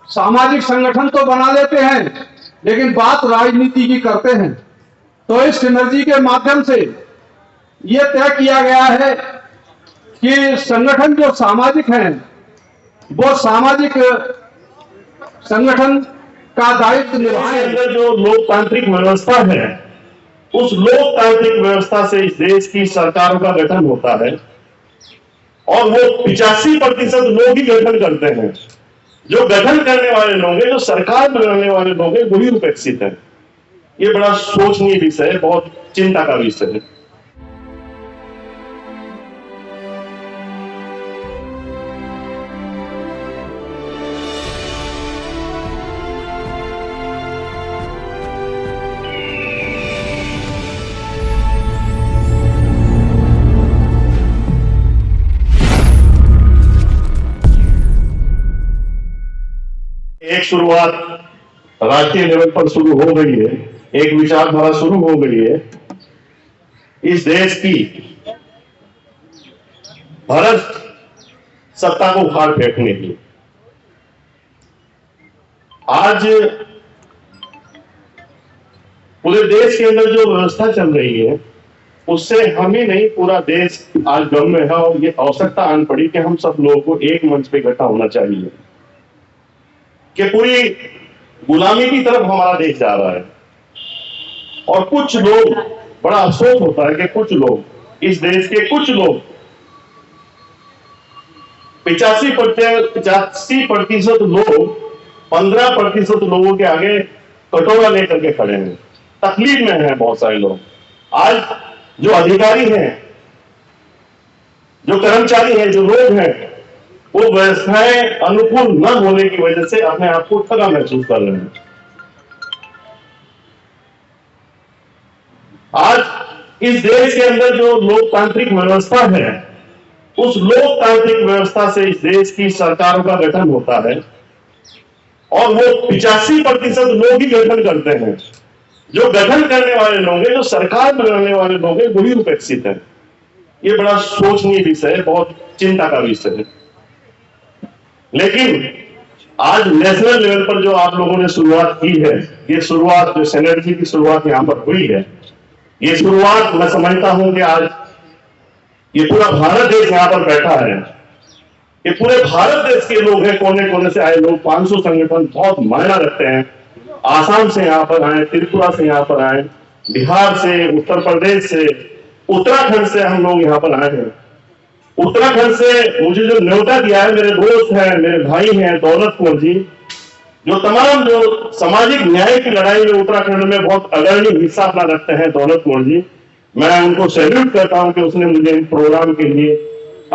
सामाजिक संगठन तो बना लेते हैं, लेकिन बात राजनीति की करते हैं। तो इस सिनर्जी के माध्यम से यह तय किया गया है कि संगठन जो सामाजिक हैं, वो सामाजिक संगठन का दायित्व निभाएं। जो लोकतांत्रिक व्यवस्था है, उस लोकतांत्रिक व्यवस्था से इस देश की सरकारों का गठन होता है और वो 85% लोग ही गठन करते हैं। जो गठन करने वाले लोग हैं, जो सरकार बनाने वाले लोग हैं, वही उपेक्षित है। ये बड़ा सोचनीय विषय है, बहुत चिंता का विषय है। एक शुरुआत राष्ट्रीय लेवल पर शुरू हो गई है, एक विचारधारा शुरू हो गई है इस देश की भ्रष्ट सत्ता को उखाड़ फेंकने की। आज पूरे देश के अंदर जो व्यवस्था चल रही है, उससे हम ही नहीं, पूरा देश आज गम में है और ये आवश्यकता आन पड़ी कि हम सब लोगों को एक मंच पे इकट्ठा होना चाहिए कि पूरी गुलामी की तरफ हमारा देश जा रहा है। और कुछ लोग, बड़ा अफसोस होता है कि कुछ लोग, इस देश के कुछ लोग 85% लोग 15% लोगों के आगे कटोरा लेकर के खड़े हैं, तकलीफ में हैं बहुत सारे लोग। आज जो अधिकारी हैं, जो कर्मचारी हैं, जो लोग हैं, वो व्यवस्थाएं अनुकूल न होने की वजह से अपने आप को ठगा महसूस कर रहे हैं। आज इस देश के अंदर जो लोकतांत्रिक व्यवस्था है, उस लोकतांत्रिक व्यवस्था से इस देश की सरकारों का गठन होता है और वो 85% लोग ही गठन करते हैं। जो गठन करने वाले लोग हैं, जो सरकार बनाने वाले लोग हैं, वही उपेक्षित है। ये बड़ा सोचनीय विषय है, बहुत चिंता का विषय है। लेकिन आज नेशनल लेवल पर जो आप लोगों ने शुरुआत की है, ये शुरुआत जो सिनर्जी की शुरुआत यहां पर हुई है, ये शुरुआत मैं समझता हूं कि आज ये पूरा भारत देश यहां पर बैठा है, ये पूरे भारत देश के लोग हैं, कोने कोने से आए लोग। 500 संगठन बहुत मायना रखते हैं। आसाम से यहां पर आए, त्रिपुरा से यहां पर आए, बिहार से, उत्तर प्रदेश से, उत्तराखंड से हम लोग यहां पर आए हैं। उत्तराखंड से मुझे जो न्योता दिया है, मेरे दोस्त हैं, मेरे भाई हैं, दौलत कुंवर जी, जो तमाम जो सामाजिक न्याय की लड़ाई में उत्तराखंड में बहुत अग्रणी हिस्सा अपना रखते हैं, दौलत कुंवर जी, मैं उनको सैल्यूट करता हूं कि उसने मुझे इन प्रोग्राम के लिए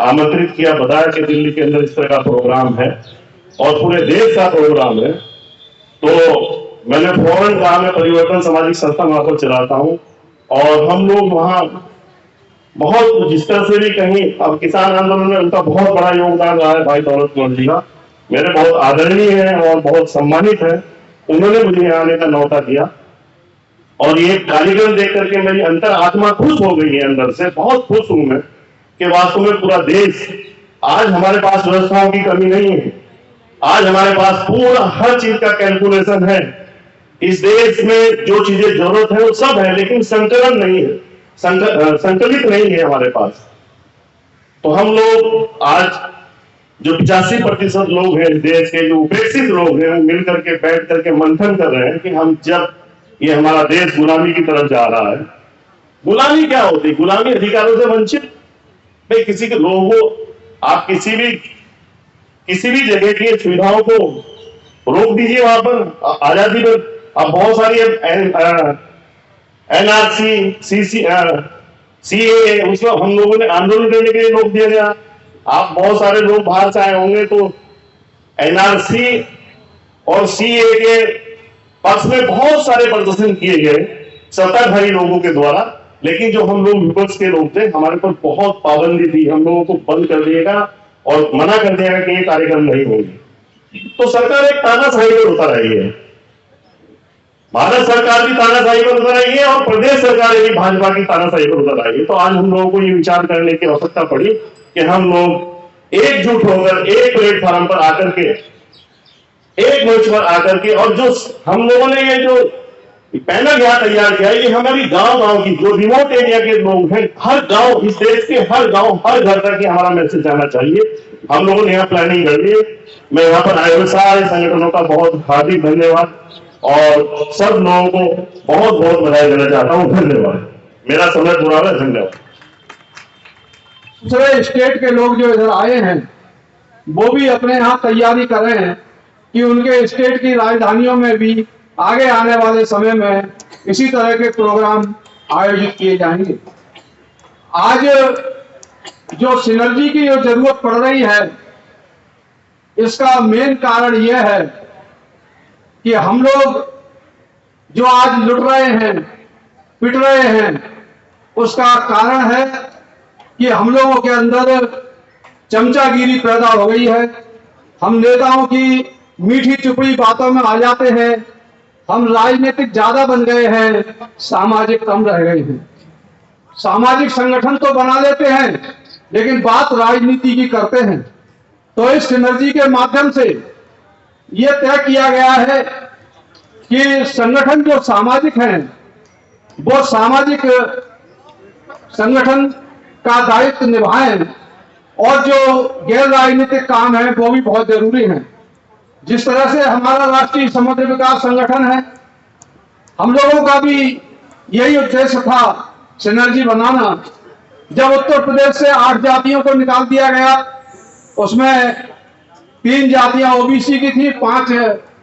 आमंत्रित किया, बताया कि दिल्ली के अंदर इस तरह का प्रोग्राम है और पूरे देश का प्रोग्राम है। तो मैंने फौरन कहा, मैं परिवर्तन सामाजिक संस्था वहां पर चलाता हूं और हम लोग वहां बहुत, जिस तरह से भी कहीं, अब किसान आंदोलन में उनका बहुत बड़ा योगदान रहा है भाई दौलत कुंवर जी का, मेरे बहुत आदरणीय हैं और बहुत सम्मानित है। उन्होंने मुझे यहाँ आने का न्योता दिया और ये कार्यक्रम देख करके मेरी अंतर आत्मा खुश हो गई है, अंदर से बहुत खुश हूं मैं कि वास्तव में पूरा देश, आज हमारे पास व्यवस्थाओं की कमी नहीं है, आज हमारे पास पूरा हर चीज का कैलकुलेशन है। इस देश में जो चीजें जरूरत है वो सब है, लेकिन संकलन नहीं है, संकलित नहीं है हमारे पास। तो हम लोग आज जो 85% लोग हैं इस देश के, जो उपेक्षित लोग हैं, वो मिल करके बैठ करके मंथन कर रहे हैं कि हम, जब ये हमारा देश गुलामी की तरफ जा रहा है, गुलामी क्या होती है? गुलामी अधिकारों से वंचित। भाई किसी के लोगों, आप किसी भी जगह की सुविधाओं को रोक दीजिए, वहां पर आजादी पर। अब बहुत सारी एनआरसी, सीए, उसमें हम लोगों ने आंदोलन करने के लिए रोक दिया गया। आप बहुत सारे लोग बाहर से आए होंगे, तो एनआरसी और सीए के पक्ष में बहुत सारे प्रदर्शन किए गए सत्ताधारी लोगों के द्वारा, लेकिन जो हम लोग विपक्ष के लोग थे, हमारे पर बहुत पाबंदी थी, हम लोगों को बंद कर दिएगा और मना कर दिया कि ये कार्यक्रम नहीं होंगे। तो सरकार एक तानाशाही पर उतर आई है, भारत सरकार की तानाशाही पर उतर आई है और प्रदेश सरकार भी भाजपा की तानाशाही पर उतर आई है। तो आज हम लोगों को ये विचार करने की आवश्यकता पड़ी कि हम लोग एकजुट होकर एक प्लेटफॉर्म पर आकर के एक मंच पर आकर के, और जो हम लोगों ने ये जो पैनल यहाँ तैयार किया, ये हमारी गांव की जो रिमोट एरिया के लोग हैं, हर गांव, इस देश के हर गांव, हर घर तक हमारा मैसेज जाना चाहिए। हम लोगों ने यहाँ प्लानिंग कर ली है। मैं यहाँ पर आए हुए सारे संगठनों का बहुत हार्दिक धन्यवाद और सब लोगों को बहुत बहुत बधाई देना चाहता हूँ। धन्यवाद। मेरा समय पूरा है। धन्यवाद। दूसरे स्टेट के लोग जो इधर आए हैं वो भी अपने यहाँ तैयारी कर रहे हैं कि उनके स्टेट की राजधानियों में भी आगे आने वाले समय में इसी तरह के प्रोग्राम आयोजित किए जाएंगे। आज जो सिनर्जी की जो जरूरत पड़ रही है, इसका मेन कारण यह है कि हम लोग जो आज लुट रहे हैं, पिट रहे हैं, उसका कारण है कि हम लोगों के अंदर चमचागिरी पैदा हो गई है। हम नेताओं की मीठी चुपड़ी बातों में आ जाते हैं। हम राजनीतिक ज्यादा बन गए हैं, सामाजिक कम रह गए हैं। सामाजिक संगठन तो बना लेते हैं लेकिन बात राजनीति की करते हैं। तो इस सिनर्जी के माध्यम से यह तय किया गया है कि संगठन जो सामाजिक हैं वो सामाजिक संगठन का दायित्व निभाएं और जो गैर राजनीतिक काम है वो भी बहुत जरूरी है। जिस तरह से हमारा राष्ट्रीय समुद्र विकास संगठन है, हम लोगों का भी यही उद्देश्य था सिनर्जी बनाना। जब उत्तर प्रदेश से 8 जातियों को निकाल दिया गया, उसमें 3 जातियां ओबीसी की थी, 5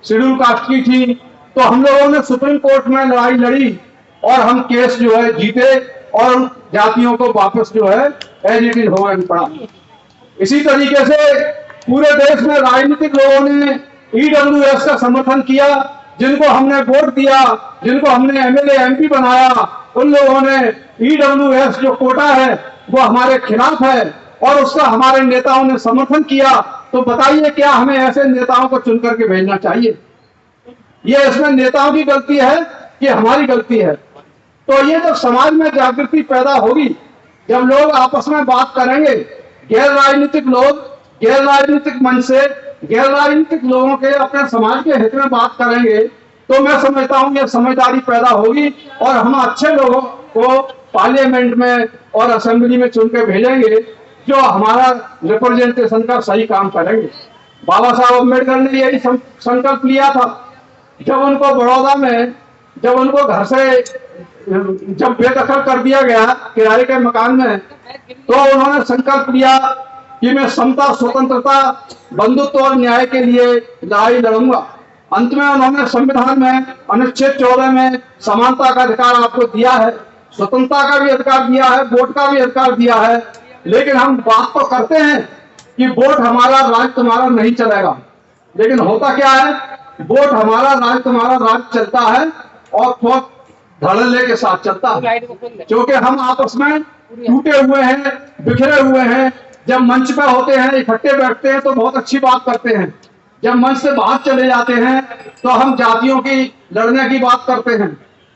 शेड्यूल कास्ट की थी, तो हम लोगों ने सुप्रीम कोर्ट में लड़ाई लड़ी और हम केस जो है जीते और जातियों को वापस जो है एज इट इज होना पड़ा। इसी तरीके से पूरे देश में राजनीतिक लोगों ने ईडब्ल्यूएस का समर्थन किया। जिनको हमने वोट दिया, जिनको हमने एमएलए एमपी बनाया, उन लोगों ने ईडब्ल्यूएस जो कोटा है वो हमारे खिलाफ है और उसका हमारे नेताओं ने समर्थन किया। तो बताइए क्या हमें ऐसे नेताओं को चुन करके भेजना चाहिए? ये इसमें नेताओं की गलती है कि हमारी गलती है? तो ये जब समाज में जागृति पैदा होगी, जब लोग आपस में बात करेंगे, गैर राजनीतिक लोग गैर राजनीतिक मंच से गैर राजनीतिक लोगों के अपने समाज के हित में बात करेंगे, तो मैं समझता हूं ये समझदारी पैदा होगी और हम अच्छे लोगों को पार्लियामेंट में और असेंबली में चुन के भेजेंगे जो हमारा रिप्रेजेंटेशन का सही काम करेंगे। बाबा साहब अम्बेडकर ने यही संकल्प लिया था। जब उनको बड़ौदा में जब उनको घर से जब बेदखल कर दिया गया किराए के मकान में, तो उन्होंने संकल्प लिया कि मैं समता, स्वतंत्रता, बंधुत्व और न्याय के लिए लड़ाई लड़ूंगा। अंत में उन्होंने संविधान में अनुच्छेद 14 में समानता का अधिकार आपको दिया है, स्वतंत्रता का भी अधिकार दिया है, वोट का भी अधिकार दिया है। लेकिन हम बात तो करते हैं कि वोट हमारा, राज तुम्हारा नहीं चलेगा, लेकिन होता क्या है, वोट हमारा, राज तुम्हारा, राज चलता है और बहुत धड़ल्ले के साथ चलता है, क्योंकि हम आपस में टूटे हुए हैं, बिखरे हुए हैं। जब मंच पे होते हैं, इकट्ठे बैठते हैं तो बहुत अच्छी बात करते हैं। जब मंच से बाहर चले जाते हैं तो हम जातियों की लड़ने की बात करते हैं,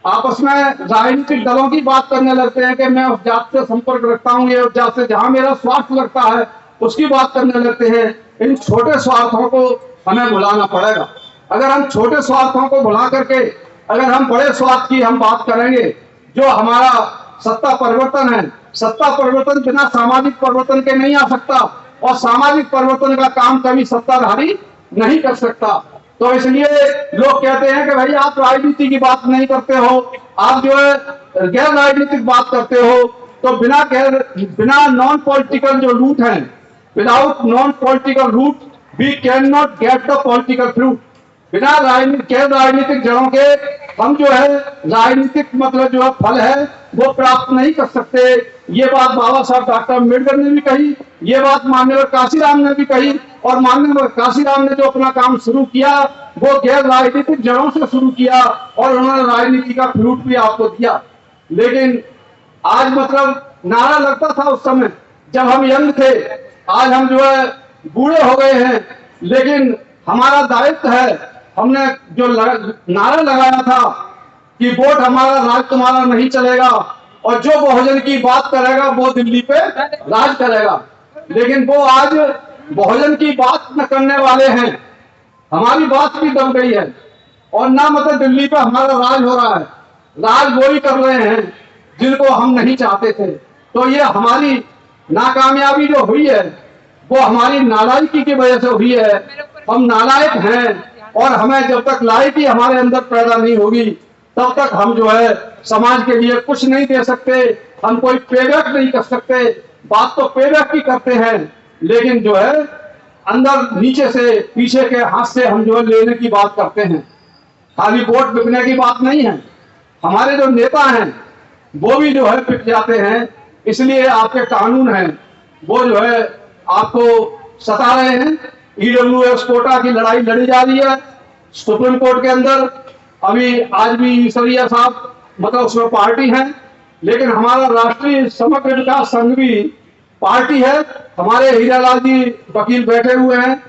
आपस में राजनीतिक दलों की बात करने लगते हैं कि मैं उस जात से संपर्क रखता हूँ, ये उस जात से जहां मेरा स्वार्थ लगता है उसकी बात करने लगते हैं। इन छोटे स्वार्थों को हमें भुलाना पड़ेगा। अगर हम छोटे स्वार्थों को भुला करके अगर हम बड़े स्वार्थ की हम बात करेंगे, जो हमारा सत्ता परिवर्तन है, सत्ता परिवर्तन बिना सामाजिक परिवर्तन के नहीं आ सकता और सामाजिक परिवर्तन का काम कभी सत्ताधारी नहीं कर सकता। तो इसलिए लोग कहते हैं कि भाई आप राजनीति की बात नहीं करते हो, आप जो है गैर राजनीतिक बात करते हो। तो बिना नॉन पॉलिटिकल जो रूट है, without non political route we can not get the political fruit. बिना गैर राजनीतिक जड़ों के हम जो है राजनीतिक मतलब जो है फल है वो प्राप्त नहीं कर सकते। ये बात बाबा साहब डॉक्टर अम्बेडकर ने भी कही, ये बात माननीय काशीराम ने भी कही, और माननीय काशीराम ने जो अपना काम शुरू किया वो गैर राजनीतिक जड़ों से शुरू किया और उन्होंने राजनीति का फ्रूट भी आपको दिया। लेकिन आज मतलब नारा लगता था उस समय जब हम यंग थे, आज हम जो है बूढ़े हो गए हैं, लेकिन हमारा दायित्व है, हमने जो नारा लगाया था कि वोट हमारा, राज तुम्हारा नहीं चलेगा और जो बहुजन की बात करेगा वो दिल्ली पे राज करेगा। लेकिन वो आज बहुजन की बात न करने वाले हैं, हमारी बात भी दब गई है और ना मतलब दिल्ली पे हमारा राज हो रहा है। राज वो ही कर रहे हैं जिनको हम नहीं चाहते थे। तो ये हमारी नाकामयाबी जो हुई है वो हमारी नालायकी की वजह से हुई है। हम नालायक हैं और हमें जब तक लायकी हमारे अंदर पैदा नहीं होगी तब तक हम जो है समाज के लिए कुछ नहीं दे सकते, हम कोई पेबैक नहीं कर सकते। बात तो पेबैक की करते हैं लेकिन जो है अंदर नीचे से पीछे के हाथ से हम जो है लेने की बात करते हैं, खाली वोट बिकने की बात नहीं है। हमारे जो नेता हैं वो भी जो है बिक जाते हैं, इसलिए आपके कानून हैं वो जो है आपको सता रहे हैं। ईडब्ल्यूएस कोटा की लड़ाई लड़ी जा रही है सुप्रीम कोर्ट के अंदर। अभी आज भी ईश्वरिया साहब मतलब उसमें पार्टी है, लेकिन हमारा राष्ट्रीय समग्र विकास संघ भी पार्टी है। हमारे हीरालाल जी वकील बैठे हुए हैं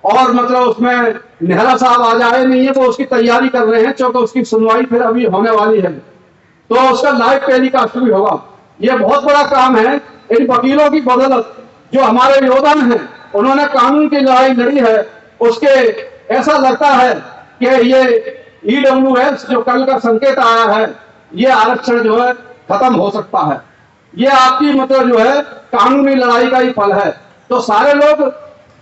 और मतलब उसमें नेहरा साहब आज आए नहीं है, वो उसकी तैयारी कर रहे हैं क्योंकि उसकी सुनवाई फिर अभी होने वाली है तो उसका लाइव टेलीकास्ट भी होगा। ये बहुत बड़ा काम है। इन वकीलों की बदौलत जो हमारे योद्धा हैं उन्होंने कानून की लड़ाई लड़ी है, उसके ऐसा लगता है कि ये ईडब्ल्यूएस जो कल का संकेत आया है ये आरक्षण जो है खत्म हो सकता है। ये आपकी मतलब जो है कानूनी लड़ाई का ही फल है। तो सारे लोग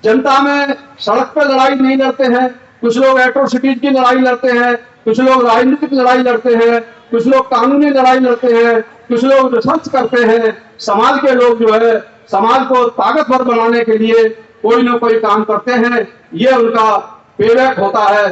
जनता में सड़क पे लड़ाई नहीं लड़ते हैं, कुछ लोग एट्रोसिटीज की लड़ाई लड़ते हैं, कुछ लोग राजनीतिक लड़ाई लड़ते हैं, कुछ लोग कानूनी लड़ाई लड़ते हैं, कुछ लोग रिसर्च करते हैं। समाज के लोग जो है समाज को ताकतवर बनाने के लिए कोई ना कोई काम करते हैं, ये उनका पेबैक होता है।